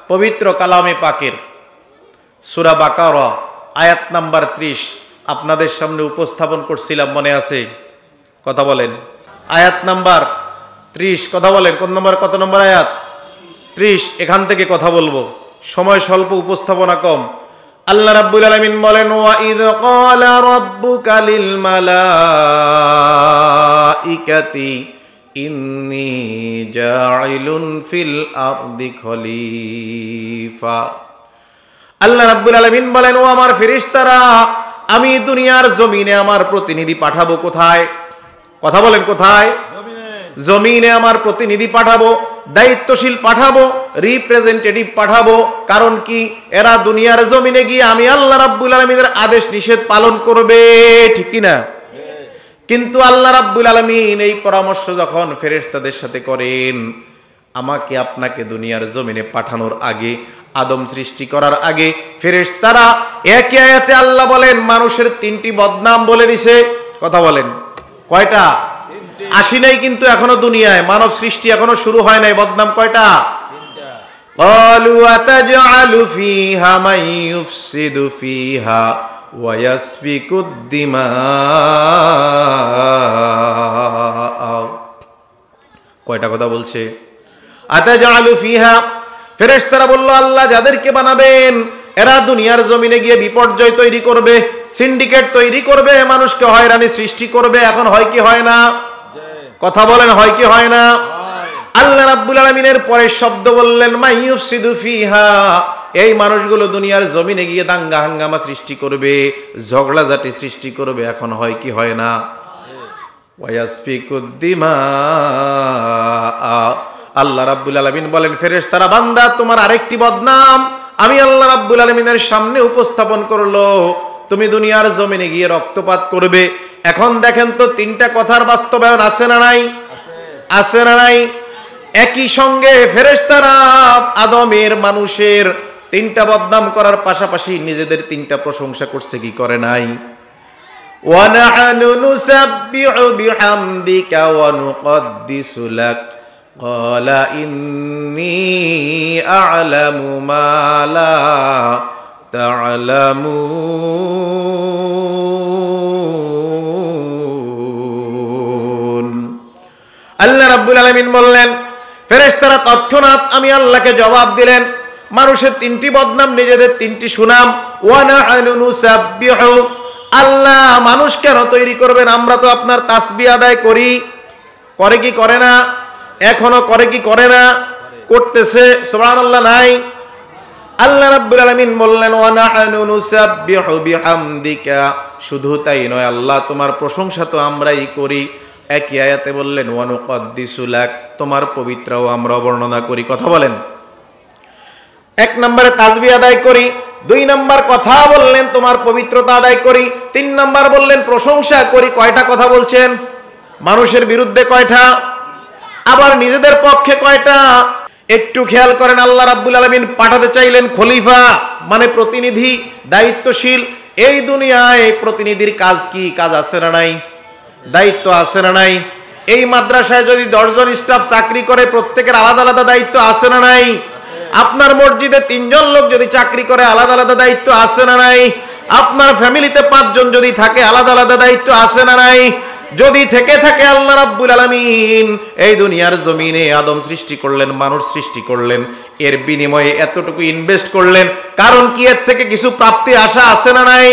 পবিত্র কালামে পাকের সূরা বাকারা আয়াত নাম্বার 30 আপনাদের সামনে উপস্থাপন করছিলাম, মনে আছে? কথা বলেন। আয়াত নাম্বার 30, কথা বলেন কোন নম্বর, কত নম্বর আয়াত? 30। এখান থেকে কথা বলবো, সময় স্বল্প, উপস্থাপনা কম। আল্লাহ রাব্বুল আলামিন বলেন, ওয়া ইয ক্বালা রাব্বুকা লিল মালাইকাতি ইন্নী জাইলুন ফিল আরদি খলিফা। আল্লাহ রাব্বুল আলামিন বলেন, ও আমার ফেরেশতারা, আমি দুনিয়ার জমিনে আমার প্রতিনিধি পাঠাবো। কোথায়? কথা বলেন, কোথায়? জমিনে আমার প্রতিনিধি পাঠাবো, দায়িত্বশীল পাঠাবো, রিপ্রেজেন্টেটিভ পাঠাবো। কারণ কি? এরা দুনিয়ার জমিনে গিয়ে আমি আল্লাহ রাব্বুল আলামিনের আদেশ নিষেধ পালন করবে, ঠিক কি না? কিন্তু আল্লাহ রাব্বুল আলামিন এই পরামর্শ যখন ফেরেশতাদের সাথে করেন, আমাকে আপনাকে দুনিয়ার জমিনে পাঠানোর আগে, আদম সৃষ্টি করার আগে ফেরেশতারা একই আয়াতে আল্লাহ বলেন মানুষের 3টি বদনাম বলে দিছে। কথা বলেন, কয়টা? আসি নাই কিন্তু এখনো দুনিয়ায়, মানব সৃষ্টি এখনো শুরু হয় নাই। বদনাম কয়টা? 3টা। ক্বালু আতাজআলু ফীহা মান ইউফসিদু ফীহা ওয়া ইয়াসফিকুদ দিমা। কয়টা কথা বলছে? আতাজআলু ফীহা, ফেরেশতারা বলল আল্লাহ যাদেরকে বানাবেন এরা দুনিয়ার জমিনে গিয়ে বিপর্যয় তৈরি করবে, সিন্ডিকেট তৈরি করবে, মানুষকে হয়রানি সৃষ্টি করবে। এখন হয় কি হয় না? কথা বলেন, হয় কি হয় না? আল্লাহ রাব্বুল আলামিনের পরের শব্দ বললেন মাইয়ুফসিদু ফিহা, এই মানুষগুলো দুনিয়ার জমিনে গিয়ে দাঙ্গা হাঙ্গামা সৃষ্টি করবে, ঝগড়াঝাটি সৃষ্টি করবে। এখন হয় কি হয় না? ওয়ায়াসফিকুদ দিমা। আল্লাহ রাব্বুল আলামিন বলেন ফেরেশতারা, বান্দা তোমার আরেকটি বদনাম আমি আল্লাহ রাব্বুল আলামিনের সামনে উপস্থাপন করলো, তুমি দুনিয়ার জমিনে গিয়ে রক্তপাত করবে। এখন দেখেন তো 3টা কথার বাস্তবায়ন আছে না নাই? আছে না নাই? একই সঙ্গে ফেরেশতারা আদমের, মানুষের 3টা বদনাম করার পাশাপাশি নিজেদের 3টা প্রশংসা করছে, কি করে নাই? ওয়া নাহনু নুসাব্বিহু বিহামদিকা ওয়া নুকদ্দিসু লাক ক্বালা ইন্নী আ'লামু মা লা তা'লামুন। আল্লাহ রাব্বুল আলামিন বললেন ফেরেশতারা তৎক্ষণাৎ আমি আল্লাহকে জবাব দিলেন, মানুষের 3টি বদনাম, নিজেদের 3টি সুনাম। ওয়া নাহনু নুসাব্বিহু, আল্লাহ মানুষ কেন তৈরি করবেন? আমরা তো আপনার তাসবিহ আদায় করি। করে কি করে না? এখনো করে কি করে না? করতেছে। সুবহানাল্লাহ নাই? আল্লাহ রাব্বুল আলামিন বললেন ওয়া নাহনু নুসাব্বিহু বিহামদিকা, শুধু তাই নয় আল্লাহ তোমার প্রশংসা তো আমরাই করি। একই আয়াতে বললেন ওয়া নুকদ্দিসু লাক, তোমার পবিত্রও আমরা বর্ণনা করি। কথা বলেন, 1 নম্বরে তাসবিহ আদায় করি, 2 নম্বর কথা বললেন তোমার পবিত্রতা আদায় করি, 3 নম্বর বললেন প্রশংসা করি। কয়টা কথা বলছেন? মানুষের বিরুদ্ধে কয়টা, আবার নিজেদের পক্ষে কয়টা? একটু খেয়াল করেন, আল্লাহ রাব্বুল আলামিন পাঠাতে চাইলেন খলিফা, মানে প্রতিনিধি, দায়িত্বশীল। এই দুনিয়ায় প্রতিনিধির কাজ কি? কাজ আছে না নাই? দায়িত্ব আছে না নাই? এই মাদ্রাসায় যদি 10 জন স্টাফ চাকরি করে, প্রত্যেকের আলাদা আলাদা দায়িত্ব আছে না নাই? আপনার মসজিদে 3 জন লোক যদি চাকরি করে, আলাদা আলাদা দায়িত্ব আছে না নাই? আপনার ফ্যামিলিতে 5 জন যদি থাকে, আলাদা আলাদা দায়িত্ব আছে না নাই? যদি থেকে থাকে, আল্লাহ রাব্বুল আলামিন এই দুনিয়ার জমিনে আদম সৃষ্টি করলেন, মানুষ সৃষ্টি করলেন, এর বিনিময়ে এতটুকু ইনভেস্ট করলেন, কারণ কি এর থেকে কিছু প্রাপ্তি আশা আছে না নাই?